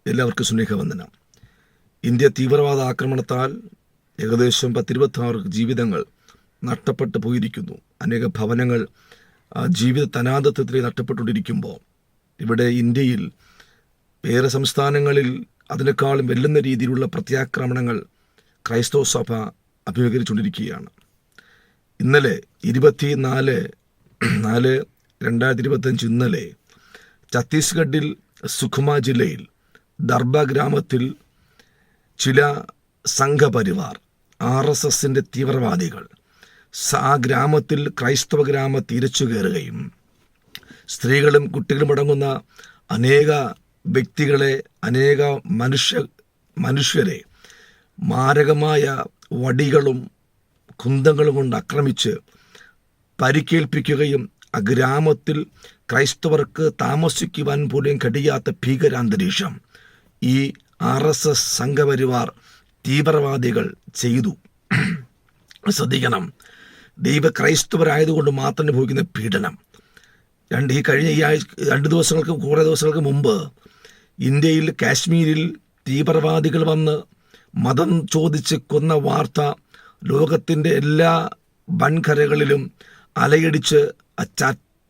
എല്ലാവർക്കും സ്നേഹവന്ദനം. ഇന്ത്യ തീവ്രവാദ ആക്രമണത്താൽ ഏകദേശം 10-26 ജീവിതങ്ങൾ നഷ്ടപ്പെട്ടു പോയിരിക്കുന്നു. അനേക ഭവനങ്ങൾ ജീവിത അനാഥത്വത്തിൽ നഷ്ടപ്പെട്ടുകൊണ്ടിരിക്കുമ്പോൾ ഇവിടെ ഇന്ത്യയിൽ വേറെ സംസ്ഥാനങ്ങളിൽ അതിനേക്കാളും വെല്ലുന്ന രീതിയിലുള്ള പ്രത്യാക്രമണങ്ങൾ ക്രൈസ്തവ സഭ അഭിമുഖീകരിച്ചുകൊണ്ടിരിക്കുകയാണ്. ഇന്നലെ 24/4/2025 ഇന്നലെ ഛത്തീസ്ഗഡിൽ സുഖ്മ ജില്ലയിൽ ദർബ ഗ്രാമത്തിൽ ചില സംഘപരിവാർ RSSന്റെ തീവ്രവാദികൾ ആ ഗ്രാമത്തിൽ ക്രൈസ്തവ ഗ്രാമം തിരിച്ചു കയറുകയും സ്ത്രീകളും കുട്ടികളും അടങ്ങുന്ന അനേക വ്യക്തികളെ, അനേക മനുഷ്യരെ മാരകമായ വടികളും കുന്തങ്ങളും കൊണ്ട് ആക്രമിച്ച് പരിക്കേൽപ്പിക്കുകയും ആ ഗ്രാമത്തിൽ ക്രൈസ്തവർക്ക് താമസിക്കുവാൻ പോലും കഴിയാത്ത ഭീകരാന്തരീക്ഷം ഈ RSS സംഘപരിവാർ തീവ്രവാദികൾ ചെയ്തു. ശ്രദ്ധിക്കണം, ക്രൈസ്തവരായതുകൊണ്ട് മാത്രം അനുഭവിക്കുന്ന പീഡനം. ഈ കഴിഞ്ഞ 2 ദിവസങ്ങൾക്ക് മുമ്പ് ഇന്ത്യയിൽ കാശ്മീരിൽ തീവ്രവാദികൾ വന്ന് മതം ചോദിച്ച് കൊന്ന വാർത്ത ലോകത്തിൻ്റെ എല്ലാ വൻകരകളിലും അലയടിച്ച്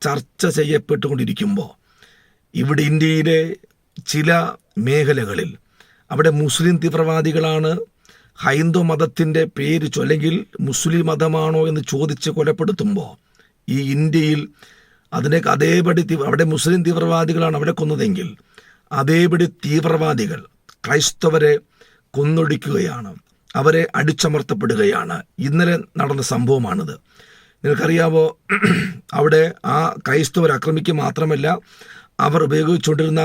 ചർച്ച ചെയ്യപ്പെട്ടുകൊണ്ടിരിക്കുമ്പോൾ ഇവിടെ ഇന്ത്യയിലെ ചില മേഖലകളിൽ അവിടെ മുസ്ലിം തീവ്രവാദികളാണ് ഹൈന്ദവ മതത്തിൻ്റെ പേര് അല്ലെങ്കിൽ മുസ്ലിം മതമാണോ എന്ന് ചോദിച്ച് കൊലപ്പെടുത്തുമ്പോൾ ഈ ഇന്ത്യയിൽ അതേപടി അവിടെ മുസ്ലിം തീവ്രവാദികളാണ് അവിടെ കൊന്നതെങ്കിൽ അതേപടി തീവ്രവാദികൾ ക്രൈസ്തവരെ കൊന്നൊടിക്കുകയാണ്, അവരെ അടിച്ചമർത്തപ്പെടുകയാണ്. ഇന്നലെ നടന്ന സംഭവമാണിത്. നിങ്ങൾക്കറിയാവോ, അവിടെ ആ ക്രൈസ്തവർ ആക്രമിക്കുക മാത്രമല്ല, അവർ ഉപയോഗിച്ചുകൊണ്ടിരുന്ന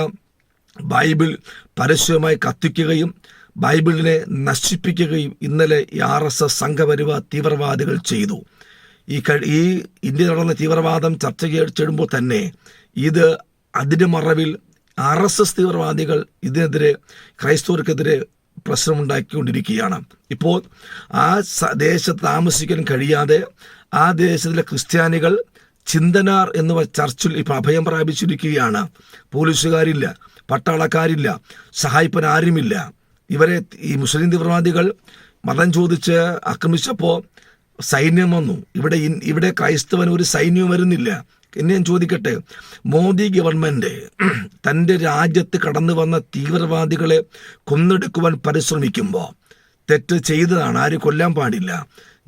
ബൈബിൾ പരസ്യമായി കത്തിക്കുകയും ബൈബിളിനെ നശിപ്പിക്കുകയും ഇന്നലെ ഈ RSS സംഘപരിവാർ തീവ്രവാദികൾ ചെയ്തു. ഈ ഇന്ത്യ നടന്ന തീവ്രവാദം ചർച്ച ചെയ്യുമ്പോൾ തന്നെ ഇത് അതിൻ്റെ മറവിൽ RSS തീവ്രവാദികൾ ഇതിനെതിരെ ക്രൈസ്തവർക്കെതിരെ പ്രശ്നമുണ്ടാക്കിക്കൊണ്ടിരിക്കുകയാണ്. ഇപ്പോൾ ആ ദേശത്ത് താമസിക്കാൻ കഴിയാതെ ആ ദേശത്തിലെ ക്രിസ്ത്യാനികൾ ചിന്തനാർ എന്ന ചർച്ചിൽ ഇപ്പോൾ അഭയം പ്രാപിച്ചിരിക്കുകയാണ്. പോലീസുകാരില്ല, പട്ടാളക്കാരില്ല, സഹായിപ്പാൻ ആരുമില്ല. ഇവരെ ഈ മുസ്ലിം തീവ്രവാദികൾ മതം ചോദിച്ച് ആക്രമിച്ചപ്പോൾ സൈന്യം വന്നു. ഇവിടെ ക്രൈസ്തവന് ഒരു സൈന്യവും വരുന്നില്ല. എന്നെ ഞാൻ ചോദിക്കട്ടെ, മോദി ഗവൺമെൻറ് തൻ്റെ രാജ്യത്ത് കടന്നു വന്ന തീവ്രവാദികളെ കൊന്നെടുക്കുവാൻ പരിശ്രമിക്കുമ്പോൾ തെറ്റ് ചെയ്തതാണ്, ആരും കൊല്ലാൻ പാടില്ല.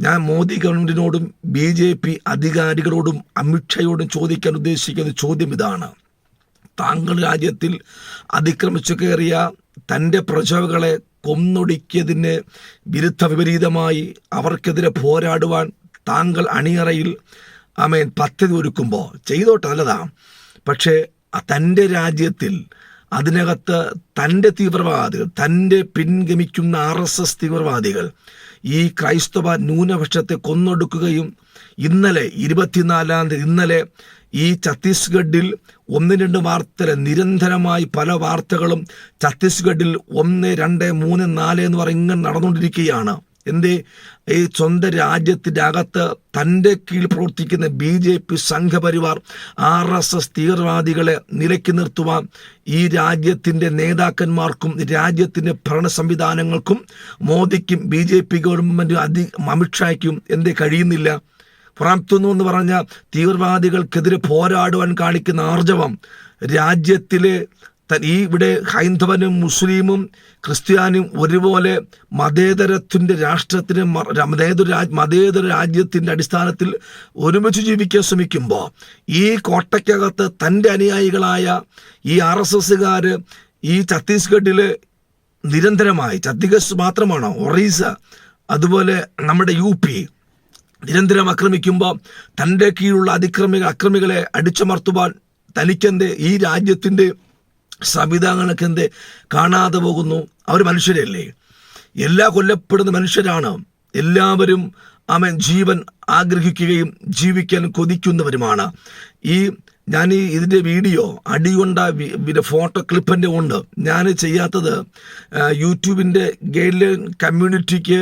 ഞാൻ മോദി ഗവൺമെൻറ്റിനോടും BJP അധികാരികളോടും അമിത്ഷായോടും ചോദിക്കാൻ ഉദ്ദേശിക്കുന്ന ചോദ്യം ഇതാണ്: താങ്കൾ രാജ്യത്തിൽ അതിക്രമിച്ചു കയറിയ തൻ്റെ പ്രജകളെ കൊന്നൊടുക്കിയതിന് വിപരീതമായി അവർക്കെതിരെ പോരാടുവാൻ താങ്കൾ അണിയറയിൽ പദ്ധതി ഒരുക്കുമ്പോൾ ചെയ്തോട്ടെ, നല്ലതാ. പക്ഷേ തൻ്റെ രാജ്യത്തിൽ അതിനകത്ത് തൻ്റെ തീവ്രവാദികൾ, തൻ്റെ പിൻഗമിക്കുന്ന RSS തീവ്രവാദികൾ ഈ ക്രൈസ്തവ ന്യൂനപക്ഷത്തെ കൊന്നൊടുക്കുകയും ഇന്നലെ 24 ഇന്നലെ ഈ ഛത്തീസ്ഗഡിൽ 1-2 വാർത്തകൾ നിരന്തരമായി പല വാർത്തകളും ഛത്തീസ്ഗഡിൽ 1, 2, 3, 4 എന്ന് പറഞ്ഞ് ഇങ്ങനെ നടന്നുകൊണ്ടിരിക്കുകയാണ്. ഈ സ്വന്തം രാജ്യത്തിൻ്റെ അകത്ത് തൻ്റെ കീഴിൽ പ്രവർത്തിക്കുന്ന BJP സംഘപരിവാർ RSS തീവ്രവാദികളെ നിലയ്ക്ക് നിർത്തുവാൻ ഈ രാജ്യത്തിൻ്റെ നേതാക്കന്മാർക്കും രാജ്യത്തിൻ്റെ ഭരണ സംവിധാനങ്ങൾക്കും മോദിക്കും BJP ഗവൺമെൻറ്റും അമിത്ഷായ്ക്കും കഴിയുന്നില്ല? പുറത്തുനിന്നു എന്ന് പറഞ്ഞ തീവ്രവാദികൾക്കെതിരെ പോരാടുവാൻ കാണിക്കുന്ന ആർജവം രാജ്യത്തിലെ ഇവിടെ ഹൈന്ദവനും മുസ്ലിമും ക്രിസ്ത്യാനും ഒരുപോലെ മതേതരത്തിൻ്റെ രാഷ്ട്രത്തിന് മതേതര രാജ്യത്തിൻ്റെ അടിസ്ഥാനത്തിൽ ഒരുമിച്ച് ജീവിക്കാൻ ശ്രമിക്കുമ്പോൾ ഈ കോട്ടയ്ക്കകത്ത് തൻ്റെ അനുയായികളായ ഈ RSSകാർ ഈ ഛത്തീസ്ഗഡിൽ നിരന്തരമായി, ഛത്തീസ്ഗഡ് മാത്രമാണോ, ഒറീസ, അതുപോലെ നമ്മുടെ UP നിരന്തരം ആക്രമിക്കുമ്പോൾ തൻ്റെ കീഴിലുള്ള അക്രമികളെ അടിച്ചമർത്തുവാൻ തനിക്കെന്തേ ഈ രാജ്യത്തിൻ്റെ സംവിധാനങ്ങൾക്ക് കാണാതെ പോകുന്നു? അവർ മനുഷ്യരല്ലേ? കൊല്ലപ്പെടുന്ന മനുഷ്യരാണ്. എല്ലാവരും ജീവൻ ആഗ്രഹിക്കുകയും ജീവിക്കാൻ കൊതിക്കുന്നവരുമാണ്. ഞാൻ ഇതിൻ്റെ വീഡിയോ അടികൊണ്ട ഫോട്ടോ ക്ലിപ്പിൻ്റെ ഉണ്ട്. ഞാൻ ചെയ്യാത്തത് യൂട്യൂബിൻ്റെ ഗൈഡ്ലൈൻ കമ്മ്യൂണിറ്റിക്ക്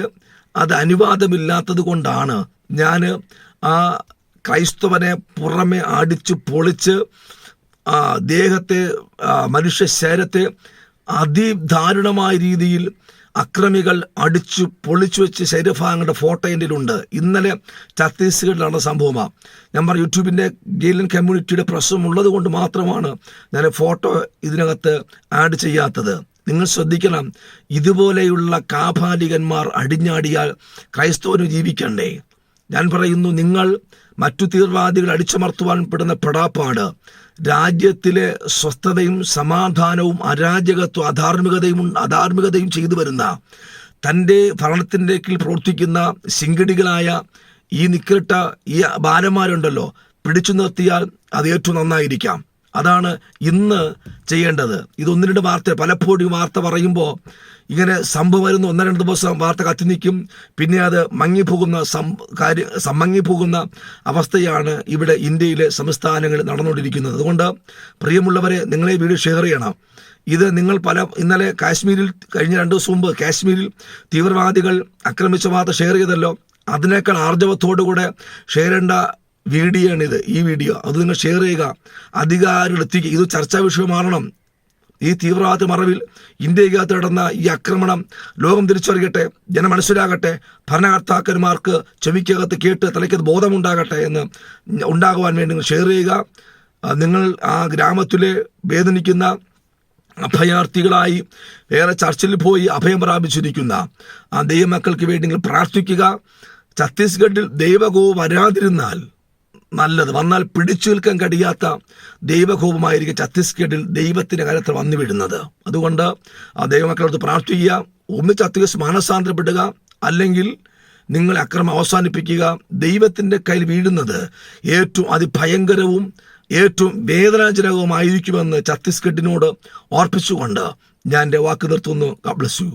അത് അനുവാദമില്ലാത്തത് കൊണ്ടാണ് ഞാൻ ആ ക്രൈസ്തവനെ പുറമെ അടിച്ച് പൊളിച്ച് ദേഹത്തെ, മനുഷ്യ ശരീരത്തെ അതിദാരുണമായ രീതിയിൽ അക്രമികൾ അടിച്ചു പൊളിച്ചു വെച്ച് ശരീരഭാഗങ്ങളുടെ ഫോട്ടോ എൻ്റെ ഉണ്ട്. ഇന്നലെ ഛത്തീസ്ഗഡിൽ നടന്ന സംഭവമാണ്. ഞാൻ പറഞ്ഞു, യൂട്യൂബിൻ്റെ ഗെയിലൻ കമ്മ്യൂണിറ്റിയുടെ പ്രശ്നം ഉള്ളത് കൊണ്ട് മാത്രമാണ് ഞാൻ ഫോട്ടോ ഇതിനകത്ത് ആഡ് ചെയ്യാത്തത്. നിങ്ങൾ ശ്രദ്ധിക്കണം, ഇതുപോലെയുള്ള കാപാലികന്മാർ അടിഞ്ഞാടിയാൽ ക്രൈസ്തവന് ജീവിക്കണ്ടേ? ഞാൻ പറയുന്നു, നിങ്ങൾ മറ്റു തീവ്രവാദികൾ അടിച്ചമർത്തുവാൻ പെടുന്ന പെടാപ്പാട് രാജ്യത്തിലെ സ്വസ്ഥതയും സമാധാനവും അധാർമികതയും ചെയ്തു വരുന്ന തൻ്റെ ഭരണത്തിൻ്റെ കീഴിൽ പ്രവർത്തിക്കുന്ന ശിങ്കടികളായ ഈ നിക്കറിട്ട ഈ ബാലന്മാരുണ്ടല്ലോ, പിടിച്ചു നിർത്തിയാൽ അത് ഏറ്റവും നന്നായിരിക്കാം. അതാണ് ഇന്ന് ചെയ്യേണ്ടത്. ഇതൊന്നു രണ്ട് വാർത്ത, പലപ്പോഴും വാർത്ത പറയുമ്പോൾ ഇങ്ങനെ സംഭവം വരുന്ന 1-2 ദിവസം വാർത്ത കത്തി നിൽക്കും, പിന്നെ അത് മങ്ങിപ്പോകുന്ന അവസ്ഥയാണ് ഇവിടെ ഇന്ത്യയിലെ സംസ്ഥാനങ്ങളിൽ നടന്നുകൊണ്ടിരിക്കുന്നത്. അതുകൊണ്ട് പ്രിയമുള്ളവരെ, നിങ്ങളെ വീഡിയോ ഷെയർ ചെയ്യണം. ഇത് നിങ്ങൾ ഇന്നലെ കാശ്മീരിൽ കഴിഞ്ഞ 2 ദിവസം മുമ്പ് കാശ്മീരിൽ തീവ്രവാദികൾ ആക്രമിച്ച വാർത്ത ഷെയർ ചെയ്തല്ലോ, അതിനേക്കാൾ ആർജവത്തോടുകൂടെ ഷെയർ ചെയ്യേണ്ട വീഡിയോ ആണിത്. ഈ വീഡിയോ അത് നിങ്ങൾ ഷെയർ ചെയ്യുക, അധികാരികൾ എത്തിക്കുക. ഇത് ചർച്ചാ വിഷയമാകണം. ഈ തീവ്രവാദ മറവിൽ ഇന്ത്യക്കകത്ത് നടന്ന ഈ ആക്രമണം ലോകം തിരിച്ചറിയട്ടെ, ജനം മനസ്സിലാകട്ടെ, ഭരണകർത്താക്കന്മാർക്ക് ചെവിക്കകത്ത് കേട്ട് തലയ്ക്കകത്ത് ബോധമുണ്ടാകട്ടെ എന്ന് ഉണ്ടാകുവാൻ വേണ്ടി നിങ്ങൾ ഷെയർ ചെയ്യുക. നിങ്ങൾ ആ ഗ്രാമത്തിലെ വേദനിക്കുന്ന അഭയാർത്ഥികളായി വേറെ ചർച്ചിൽ പോയി അഭയം പ്രാപിച്ചിരിക്കുന്ന ആ ദൈവമക്കൾക്ക് വേണ്ടി നിങ്ങൾ പ്രാർത്ഥിക്കുക. ഛത്തീസ്ഗഡിൽ ദൈവകോപം വരാതിരുന്നാൽ നല്ലത്. വന്നാൽ പിടിച്ചു നിൽക്കാൻ കഴിയാത്ത ദൈവകോപമായിരിക്കും ഛത്തീസ്ഗഡിൽ ദൈവത്തിൻ്റെ കാര്യത്തിൽ വന്നു വിടുന്നത്. അതുകൊണ്ട് ആ ദൈവമക്കളോട് പ്രാർത്ഥിക്കുക. ഒന്ന് ഛത്തീസ് മാനസാന്തരപ്പെടുക, അല്ലെങ്കിൽ നിങ്ങൾ അക്രമം അവസാനിപ്പിക്കുക. ദൈവത്തിൻ്റെ കയ്യിൽ വീഴുന്നത് ഏറ്റവും അതിഭയങ്കരവും ഏറ്റവും വേദനാജനകവുമായിരിക്കുമെന്ന് ഛത്തീസ്ഗഡിനോട് ഓർപ്പിച്ചുകൊണ്ട് ഞാൻ എൻ്റെ വാക്ക് നിർത്തുന്നു. God bless you.